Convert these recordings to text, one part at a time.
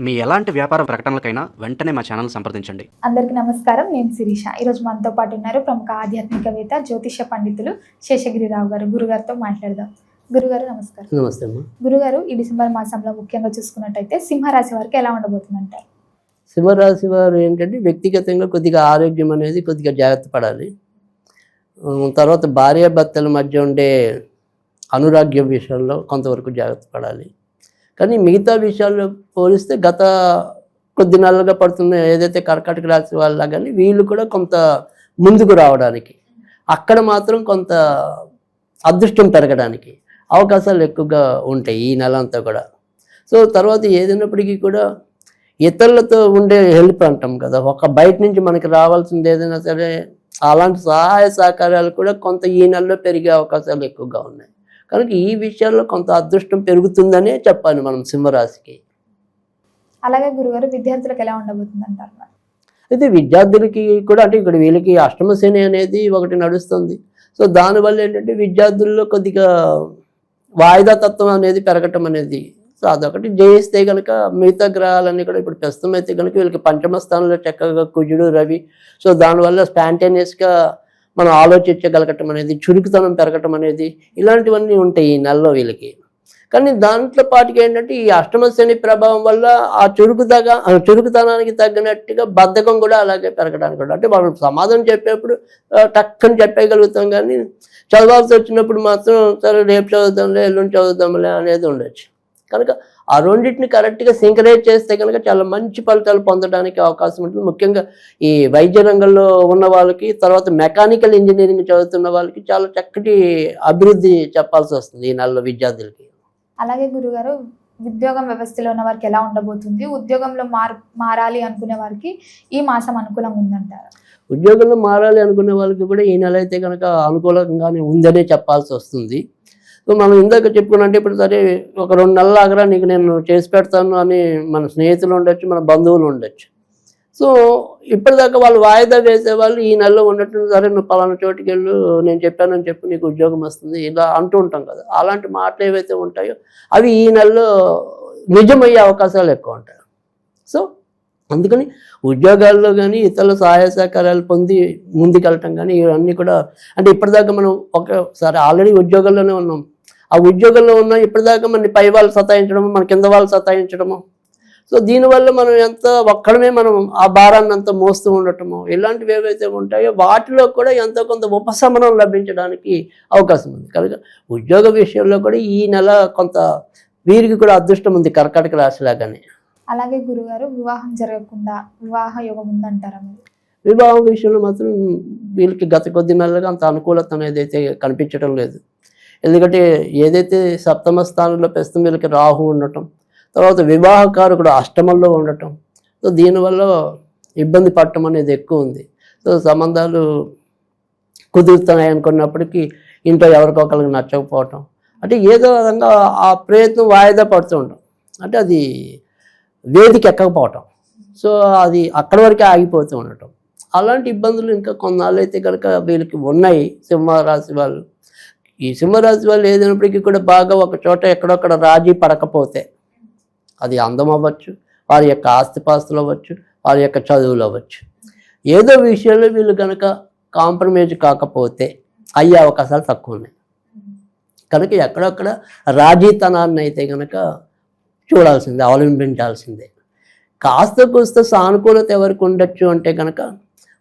మీ ఎలాంటి వ్యాపార ప్రకటనలకైనా వెంటనే మా ఛానల్ సంప్రదించండి. అందరికీ నమస్కారం. నేను శిరీష. ఈరోజు మనతో పాటు ఉన్నారు ప్రముఖ ఆధ్యాత్మికవేత్త, జ్యోతిష పండితులు శేషగిరిరావు గారు. గురుగారితో మాట్లాడదాం. గురుగారు నమస్కారం. నమస్తే అమ్మా. గురుగారు, ఈ డిసెంబర్ మాసంలో ముఖ్యంగా చూసుకున్నట్టయితే సింహరాశి వారికి ఎలా ఉండబోతుందంటారు? సింహరాశి వారు ఏంటంటే వ్యక్తిగతంగా కొద్దిగా ఆరోగ్యం అనేది కొద్దిగా జాగ్రత్త పడాలి. తర్వాత భార్యాభర్తల మధ్య ఉండే అనురాగ్యం విషయంలో కొంతవరకు జాగ్రత్త పడాలి. కానీ మిగతా విషయాల్లో పోలిస్తే గత కొద్ది నెలలుగా పడుతున్న ఏదైతే కర్కాటక రాశి వాళ్ళ కానీ వీళ్ళు కూడా కొంత ముందుకు రావడానికి, అక్కడ మాత్రం కొంత అదృష్టం పెరగడానికి అవకాశాలు ఎక్కువగా ఉంటాయి ఈ నెల అంతా కూడా. సో తర్వాత ఏదైనప్పటికీ కూడా ఇతరులతో ఉండే హెల్ప్ అంటాం కదా, ఒక బయట నుంచి మనకి రావాల్సింది ఏదైనా సరే అలాంటి సహాయ సహకారాలు కూడా కొంత ఈ నెలలో పెరిగే అవకాశాలు ఎక్కువగా ఉన్నాయి. కనుక ఈ విషయాల్లో కొంత అదృష్టం పెరుగుతుందనే చెప్పాలి మనం సింహరాశికి. అలాగే గురుగారు, విద్యార్థులకు ఎలా ఉండబోతుంది అంటారు? అయితే విద్యార్థులకి కూడా అంటే ఇక్కడ వీళ్ళకి అష్టమ శని అనేది ఒకటి నడుస్తుంది. సో దానివల్ల ఏంటంటే విద్యార్థుల్లో కొద్దిగా వాయిదా తత్వం అనేది పెరగటం అనేది, సో అదొకటి జయిస్తే కనుక మిగతా గ్రహాలన్నీ కూడా ఇప్పుడు ప్రస్తుతం అయితే కనుక వీళ్ళకి పంచమ స్థానంలో చక్కగా కుజుడు రవి, సో దానివల్ల స్పాంటేనియస్గా మనం ఆలోచించగలగటం అనేది, చురుకుతనం పెరగటం అనేది ఇలాంటివన్నీ ఉంటాయి ఈ నెలలో వీళ్ళకి. కానీ దాంట్లో పాటికి ఏంటంటే ఈ అష్టమ శని ప్రభావం వల్ల ఆ చురుకుతనానికి తగ్గినట్టుగా బద్ధకం కూడా అలాగే పెరగడానికి కూడా, అంటే మనం సమాధానం చెప్పేప్పుడు టక్కని చెప్పగలుగుతాం కానీ చదవాల్సి వచ్చినప్పుడు మాత్రం సరే రేపు చదువుతాంలే ఎల్లుండి చదువుతాంలే అనేది ఉండొచ్చు. కనుక ఆ రెండింటిని కరెక్ట్గా సింక్రైజ్ చేస్తే కనుక చాలా మంచి ఫలితాలు పొందడానికి అవకాశం ఉంటుంది. ముఖ్యంగా ఈ వైద్య రంగంలో ఉన్న వాళ్ళకి, తర్వాత మెకానికల్ ఇంజనీరింగ్ చదువుతున్న వాళ్ళకి చాలా చక్కటి అభివృద్ధి చెప్పాల్సి వస్తుంది ఈ నెలలో విద్యార్థులకి. అలాగే గురుగారు, ఉద్యోగం వ్యవస్థలో ఉన్న వారికి ఎలా ఉండబోతుంది? ఉద్యోగంలో మారాలి అనుకునే వారికి ఈ మాసం అనుకూలంగా ఉందంటారు? ఉద్యోగంలో మారాలి అనుకునే వాళ్ళకి కూడా ఈ నెల అయితే కనుక అనుకూలంగానే ఉందనే చెప్పాల్సి వస్తుంది. సో మనం ఇందాక చెప్పుకున్నట్టే ఇప్పుడు సరే ఒక 2 నెలల ఆగరా నీకు నేను చేసి పెడతాను అని మన స్నేహితులు ఉండొచ్చు, మన బంధువులు ఉండొచ్చు. సో ఇప్పటిదాకా వాళ్ళు వాయిదా వేసేవాళ్ళు ఈ నెలలో ఉండటం, సరే నువ్వు పలానా చోటుకి వెళ్ళు, నేను చెప్పానని చెప్పి నీకు ఉద్యోగం వస్తుంది ఇలా అంటూ ఉంటాం కదా, అలాంటి మాటలు ఏవైతే ఉంటాయో అవి ఈ నెలలో నిజమయ్యే అవకాశాలు ఎక్కువ ఉంటాయి. సో అందుకని ఉద్యోగాల్లో కానీ ఇతరుల సహాయ సహకారాలు పొంది ముందుకెళ్ళటం కానీ ఇవన్నీ కూడా, అంటే ఇప్పటిదాకా మనం ఒకసారి ఆల్రెడీ ఉద్యోగాల్లోనే ఉన్నాం, ఆ ఉద్యోగంలో ఉన్న ఇప్పటిదాకా మన పై వాళ్ళు సతాయించడము, మన కింద వాళ్ళు సతాయించడము, సో దీనివల్ల మనం ఎంత ఒక్కడమే మనం ఆ భారాన్ని అంతా మోస్తూ ఉండటము, ఇలాంటివి ఏవైతే ఉంటాయో వాటిలో కూడా ఎంతో కొంత ఉపశమనం లభించడానికి అవకాశం ఉంది. కనుక ఉద్యోగ విషయంలో కూడా ఈ నెల కొంత వీరికి కూడా అదృష్టం ఉంది కర్కాటక రాశిలాగానే. అలాగే గురుగారు, వివాహం జరగకుండా వివాహ యోగం ఉందంటారా మీరు? వివాహం విషయంలో మాత్రం వీళ్ళకి గత కొద్ది నెలలుగా అంత అనుకూలత అనేది అయితే కనిపించడం లేదు. ఎందుకంటే ఏదైతే సప్తమ స్థానంలో ప్రస్తుతం వీళ్ళకి రాహు ఉండటం, తర్వాత వివాహకారకుడు అష్టమంలో ఉండటం, సో దీనివల్ల ఇబ్బంది పడటం అనేది ఎక్కువ ఉంది. సో సంబంధాలు కుదురుతున్నాయి అనుకున్నప్పటికీ ఇంట్లో ఎవరికొకరికి నచ్చకపోవటం, అంటే ఏదో విధంగా ఆ ప్రయత్నం వాయిదా పడుతూ ఉండటం, అంటే అది వేదిక ఎక్కకపోవటం, సో అది అక్కడి వరకే ఆగిపోతూ ఉండటం, అలాంటి ఇబ్బందులు ఇంకా కొన్నాళ్ళు అయితే కనుక వీళ్ళకి ఉన్నాయి సింహరాశి వాళ్ళు. ఈ సింహరాశి వాళ్ళు ఏదైనప్పటికీ కూడా బాగా ఒక చోట ఎక్కడొక్కడ రాజీ పడకపోతే, అది అందం అవ్వచ్చు, వారి యొక్క ఆస్తిపాస్తులు అవ్వచ్చు, వారి యొక్క చదువులు అవ్వచ్చు, ఏదో విషయంలో వీళ్ళు కనుక కాంప్రమైజ్ కాకపోతే అయ్యే అవకాశాలు తక్కువ ఉన్నాయి. కనుక ఎక్కడొక్కడ రాజీతనాన్ని అయితే కనుక చూడాల్సిందే, అవలంబించాల్సిందే. కాస్త కూస్త సానుకూలత ఎవరికి ఉండొచ్చు అంటే కనుక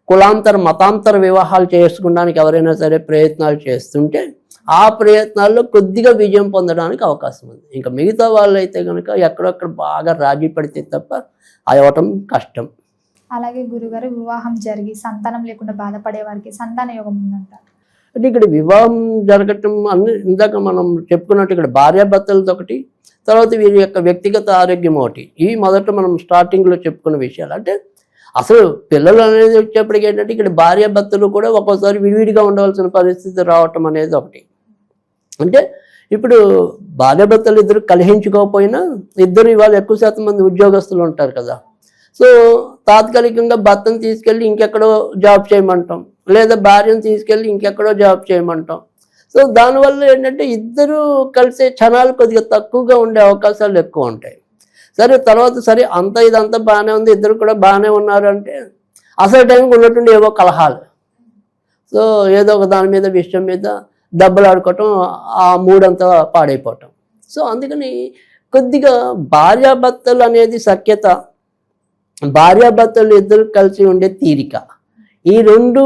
కులాంతర మతాంతర వివాహాలు చేసుకోవడానికి ఎవరైనా సరే ప్రయత్నాలు చేస్తుంటే ఆ ప్రయత్నాల్లో కొద్దిగా విజయం పొందడానికి అవకాశం ఉంది. ఇంకా మిగతా వాళ్ళు అయితే కనుక ఎక్కడొక్కడ బాగా రాజీ పడితే తప్ప అవ్వటం కష్టం. అలాగే గురుగారు, వివాహం జరిగి సంతానం లేకుండా బాధపడే వారికి సంతాన యోగం ఉందంటారు? అంటే ఇక్కడ వివాహం జరగటం అన్ని ఇందాక మనం చెప్పుకున్నట్టు ఇక్కడ భార్యాభర్తలతో ఒకటి, తర్వాత వీరి యొక్క వ్యక్తిగత ఆరోగ్యం ఒకటి, ఇవి మొదట మనం స్టార్టింగ్లో చెప్పుకున్న విషయాలు. అంటే అసలు పిల్లలు అనేది వచ్చేప్పటికి ఏంటంటే ఇక్కడ భార్యాభర్తలు కూడా ఒక్కోసారి విడివిడిగా ఉండవలసిన పరిస్థితి రావటం అనేది ఒకటి. అంటే ఇప్పుడు భార్యాభర్తలు ఇద్దరు కలహించుకోకపోయినా ఇద్దరు ఇవాళ ఎక్కువ శాతం మంది ఉద్యోగస్తులు ఉంటారు కదా, సో తాత్కాలికంగా భర్తను తీసుకెళ్ళి ఇంకెక్కడో జాబ్ చేయమంటాం, లేదా భార్యను తీసుకెళ్ళి ఇంకెక్కడో జాబ్ చేయమంటాం. సో దానివల్ల ఏంటంటే ఇద్దరు కలిసే క్షణాలు కొద్దిగా తక్కువగా ఉండే అవకాశాలు ఎక్కువ ఉంటాయి. సరే తర్వాత సరే ఇదంతా బాగానే ఉంది, ఇద్దరు కూడా బాగానే ఉన్నారు అంటే అసలు టైంకి ఉన్నట్టుండి ఏవో కలహాలు. సో ఏదో ఒక దాని మీద విషయం మీద దెబ్బలు ఆడుకోవటం, ఆ మూడంతా పాడైపోవటం. సో అందుకని కొద్దిగా భార్యాభర్తలు అనేది సఖ్యత, భార్యాభర్తలు ఇద్దరు కలిసి ఉండే తీరిక, ఈ రెండు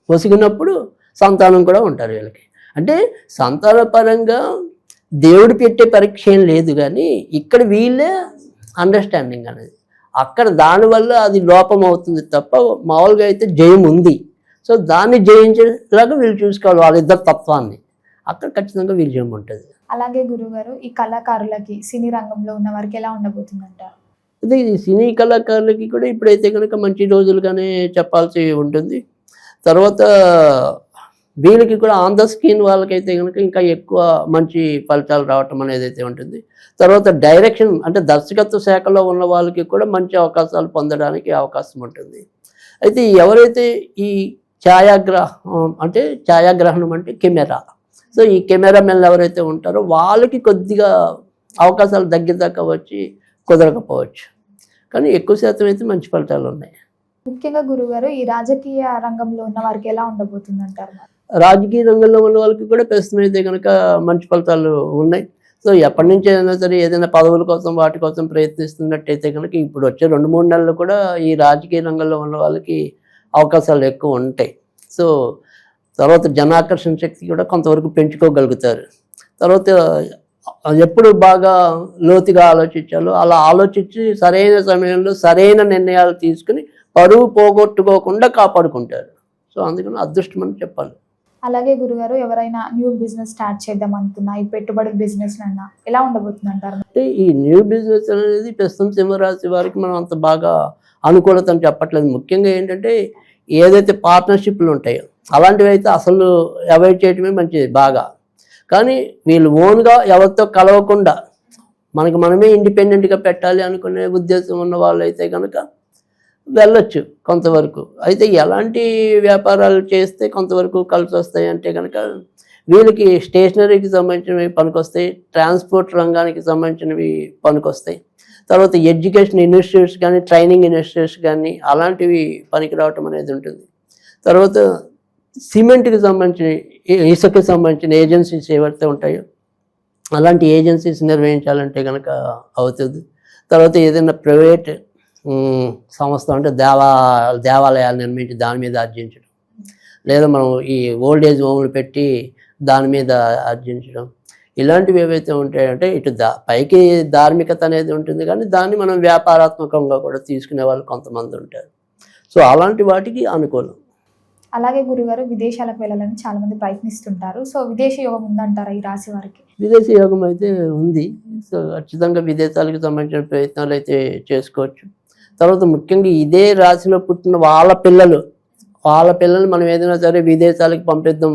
వసిగినప్పుడు సంతానం కూడా ఉంటారు వీళ్ళకి. అంటే సంతానపరంగా దేవుడు పెట్టే పరీక్ష ఏం లేదు, కానీ ఇక్కడ వీళ్ళే అండర్స్టాండింగ్ అనేది, అక్కడ దానివల్ల అది లోపం అవుతుంది తప్ప మామూలుగా అయితే జయం ఉంది. సో దాన్ని జయించేలాగా వీళ్ళు చూసుకోవాలి వాళ్ళిద్దరు తత్వాన్ని, అక్కడ ఖచ్చితంగా విజయం ఉంటుంది. అలాగే గురుగారు, ఈ కళాకారులకి సినీ రంగంలో ఉన్న వారికి ఎలా ఉండబోతుందంటారు? ఇది సినీ కళాకారులకి కూడా ఇప్పుడైతే కనుక మంచి రోజులుగానే చెప్పాల్సి ఉంటుంది. తర్వాత వీళ్ళకి కూడా ఆన్ ద స్క్రీన్ వాళ్ళకైతే కనుక ఇంకా ఎక్కువ మంచి ఫలితాలు రావటం అనేది అయితే ఉంటుంది. తర్వాత డైరెక్షన్ అంటే దర్శకత్వ శాఖలో ఉన్న వాళ్ళకి కూడా మంచి అవకాశాలు పొందడానికి అవకాశం ఉంటుంది. అయితే ఎవరైతే ఈ ఛాయాగ్రహణం అంటే కెమెరా, సో ఈ కెమెరామెన్లు ఎవరైతే ఉంటారో వాళ్ళకి కొద్దిగా అవకాశాలు దగ్గరదాకా వచ్చి కుదరకపోవచ్చు, కానీ ఎక్కువ శాతం అయితే మంచి ఫలితాలు ఉన్నాయి. ముఖ్యంగా గురుగారు, ఈ రాజకీయ రంగంలో ఉన్న వారికి ఎలా ఉండబోతుంది అంటారు? రాజకీయ రంగంలో ఉన్న వాళ్ళకి కూడా ప్రస్తుతం అయితే కనుక మంచి ఫలితాలు ఉన్నాయి. సో ఎప్పటి నుంచి అయినా సరే ఏదైనా పదవుల కోసం వాటి కోసం ప్రయత్నిస్తున్నట్టయితే కనుక ఇప్పుడు వచ్చే 2-3 నెలలు కూడా ఈ రాజకీయ రంగంలో ఉన్న వాళ్ళకి అవకాశాలు ఎక్కువ ఉంటాయి. సో తర్వాత జనాకర్షణ శక్తి కూడా కొంతవరకు పెంచుకోగలుగుతారు. తర్వాత ఎప్పుడు బాగా లోతుగా ఆలోచించాలో అలా ఆలోచించి సరైన సమయంలో సరైన నిర్ణయాలు తీసుకుని పరువు పోగొట్టుకోకుండా కాపాడుకుంటారు. సో అందుకని అదృష్టం అని చెప్పాలి. అలాగే గురుగారు, ఎవరైనా న్యూ బిజినెస్ స్టార్ట్ చేద్దాం అనుకున్నా, ఈ పెట్టుబడుల బిజినెస్ అన్నా ఎలా ఉండబోతుంది అంటారు? అంటే ఈ న్యూ బిజినెస్ అనేది ప్రస్తుతం సింహరాశి వారికి మనం అంత బాగా అనుకూలత అని చెప్పట్లేదు. ముఖ్యంగా ఏంటంటే ఏదైతే పార్ట్నర్షిప్లు ఉంటాయో అలాంటివి అయితే అసలు అవాయిడ్ చేయటమే మంచిది బాగా. కానీ వీళ్ళు ఓన్గా ఎవరితో కలవకుండా మనమే ఇండిపెండెంట్గా పెట్టాలి అనుకునే ఉద్దేశం ఉన్న వాళ్ళు అయితే కనుక వెళ్ళొచ్చు కొంతవరకు. అయితే ఎలాంటి వ్యాపారాలు చేస్తే కొంతవరకు కలిసి వస్తాయి అంటే కనుక వీళ్ళకి స్టేషనరీకి సంబంధించినవి పనికొస్తాయి, ట్రాన్స్పోర్ట్ రంగానికి సంబంధించినవి పనికొస్తాయి. తర్వాత ఎడ్యుకేషన్ ఇన్స్టిట్యూట్స్ కానీ ట్రైనింగ్ ఇన్స్టిట్యూట్స్ కానీ అలాంటివి పనికి రావటం అనేది ఉంటుంది. తర్వాత సిమెంట్కి సంబంధించిన ఇసుకకి సంబంధించిన ఏజెన్సీస్ ఏవైతే ఉంటాయో అలాంటి ఏజెన్సీస్ నిర్వహించాలంటే కనుక అవుతుంది. తర్వాత ఏదైనా ప్రైవేట్ సంస్థ అంటే దేవాలయాలు నిర్మించి దాని మీద ఆర్జించడం, లేదా మనం ఈ ఓల్డేజ్ హోమ్లు పెట్టి దాని మీద ఆర్జించడం, ఇలాంటివి ఏవైతే ఉంటాయంటే ఇటు పైకి ధార్మికత అనేది ఉంటుంది, కానీ దాన్ని మనం వ్యాపారాత్మకంగా కూడా తీసుకునే వాళ్ళు కొంతమంది ఉంటారు. సో అలాంటి వాటికి అనుకూలం. అలాగే గురుగారు, విదేశాలకు వెళ్ళాలని చాలా మంది ప్రయత్నిస్తుంటారు. సో విదేశీ యోగం ఉందంటారా ఈ రాశి వారికి? విదేశీ యోగం అయితే ఉంది. సో ఖచ్చితంగా విదేశాలకు సంబంధించిన ప్రయత్నాలు అయితే చేసుకోవచ్చు. తర్వాత ముఖ్యంగా ఇదే రాశిలో పుట్టిన వాళ్ళ పిల్లలు మనం ఏదైనా సరే విదేశాలకు పంపిద్దాం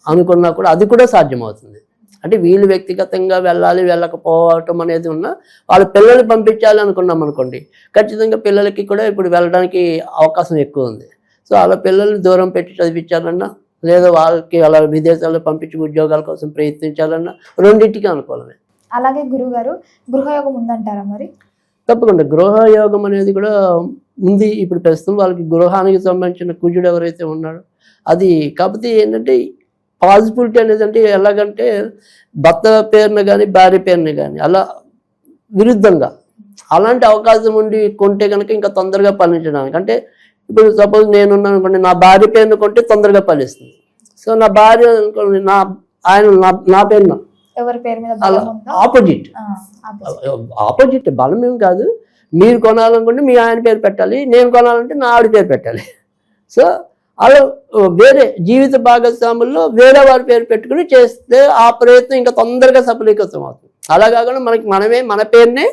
అనుకున్నా కూడా అది కూడా సాధ్యమవుతుంది. అంటే వీళ్ళు వ్యక్తిగతంగా వెళ్ళకపోవటం అనేది ఉన్నా వాళ్ళ పిల్లల్ని పంపించాలి అనుకున్నాం అనుకోండి, ఖచ్చితంగా పిల్లలకి కూడా ఇప్పుడు వెళ్ళడానికి అవకాశం ఎక్కువ ఉంది. సో వాళ్ళ పిల్లల్ని దూరం పెట్టి చదివించాలన్నా లేదా వాళ్ళకి అలా విదేశాల్లో పంపించి ఉద్యోగాల కోసం ప్రయత్నించాలన్నా రెండింటికి అనుకూలమే. అలాగే గురుగారు, గృహయోగం ఉందంటారా మరి? తప్పకుండా గృహయోగం అనేది కూడా ఉంది. ఇప్పుడు ప్రస్తుతం వాళ్ళకి గృహానికి సంబంధించిన కుజుడు ఎవరైతే ఉన్నాడో అది, కాకపోతే ఏంటంటే పాజిబిలిటీ అనేది అంటే ఎలాగంటే భర్త పేరున కానీ భార్య పేరున కానీ అలా విరుద్ధంగా అలాంటి అవకాశం ఉండి కొంటే కనుక ఇంకా తొందరగా ఫలించడానికి. అంటే ఇప్పుడు సపోజ్ నేనున్నాను అనుకోండి, నా భార్య పేరును కొంటే తొందరగా ఫలిస్తుంది. సో నా భార్య అనుకోండి నా పేరున ఎవరి పేరు మీద ఆపోజిట్ బలం ఏం కాదు. మీరు కొనాలనుకుంటే మీ ఆయన పేరు పెట్టాలి, నేను కొనాలంటే నా ఆవిడ పేరు పెట్టాలి. సో అలా వేరే జీవిత భాగస్వాముల్లో వేరే వారి పేరు పెట్టుకుని చేస్తే ఆ ప్రయత్నం ఇంకా తొందరగా సఫలీకృతం అవుతుంది. అలా కాకుండా మన పేరునే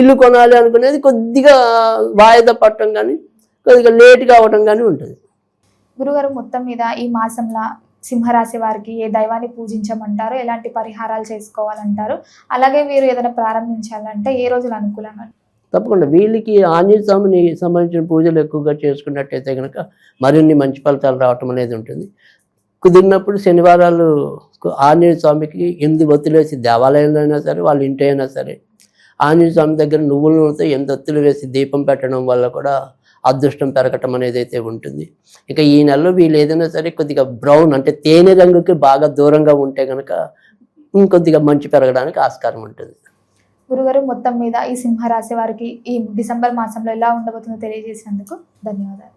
ఇల్లు కొనాలి అనుకునేది కొద్దిగా వాయిదా పట్టడం కానీ కొద్దిగా లేట్గా అవ్వడం కానీ ఉంటుంది. గురుగారు, మొత్తం మీద ఈ మాసంలో సింహరాశి వారికి ఏ దైవాన్ని పూజించమంటారు, ఎలాంటి పరిహారాలు చేసుకోవాలంటారు, అలాగే వీరు ఏదైనా ప్రారంభించాలంటే ఏ రోజులు అనుకూలంగా? తప్పకుండా వీళ్ళకి ఆంజనేయ స్వామిని సంబంధించిన పూజలు ఎక్కువగా చేసుకున్నట్టయితే కనుక మరిన్ని మంచి ఫలితాలు రావటం అనేది ఉంటుంది. కుదిరినప్పుడు శనివారాలు ఆంజనేయ స్వామికి 8 ఒత్తులేసి దేవాలయంలో అయినా సరే వాళ్ళ ఇంటి అయినా సరే ఆంజనేయ స్వామి దగ్గర నువ్వుల నూనెతో 8 ఒత్తులు వేసి దీపం పెట్టడం వల్ల కూడా అదృష్టం పెరగటం అనేది అయితే ఉంటుంది. ఇక ఈ నెలలో వీళ్ళు ఏదైనా సరే కొద్దిగా బ్రౌన్ అంటే తేనె రంగుకి బాగా దూరంగా ఉంటే కనుక ఇంకొద్దిగా మంచి పెరగడానికి ఆస్కారం ఉంటుంది. గురుగారు, మొత్తం మీద ఈ సింహరాశి వారికి ఈ డిసెంబర్ మాసంలో ఎలా ఉండబోతుందో తెలియజేసినందుకు ధన్యవాదాలు.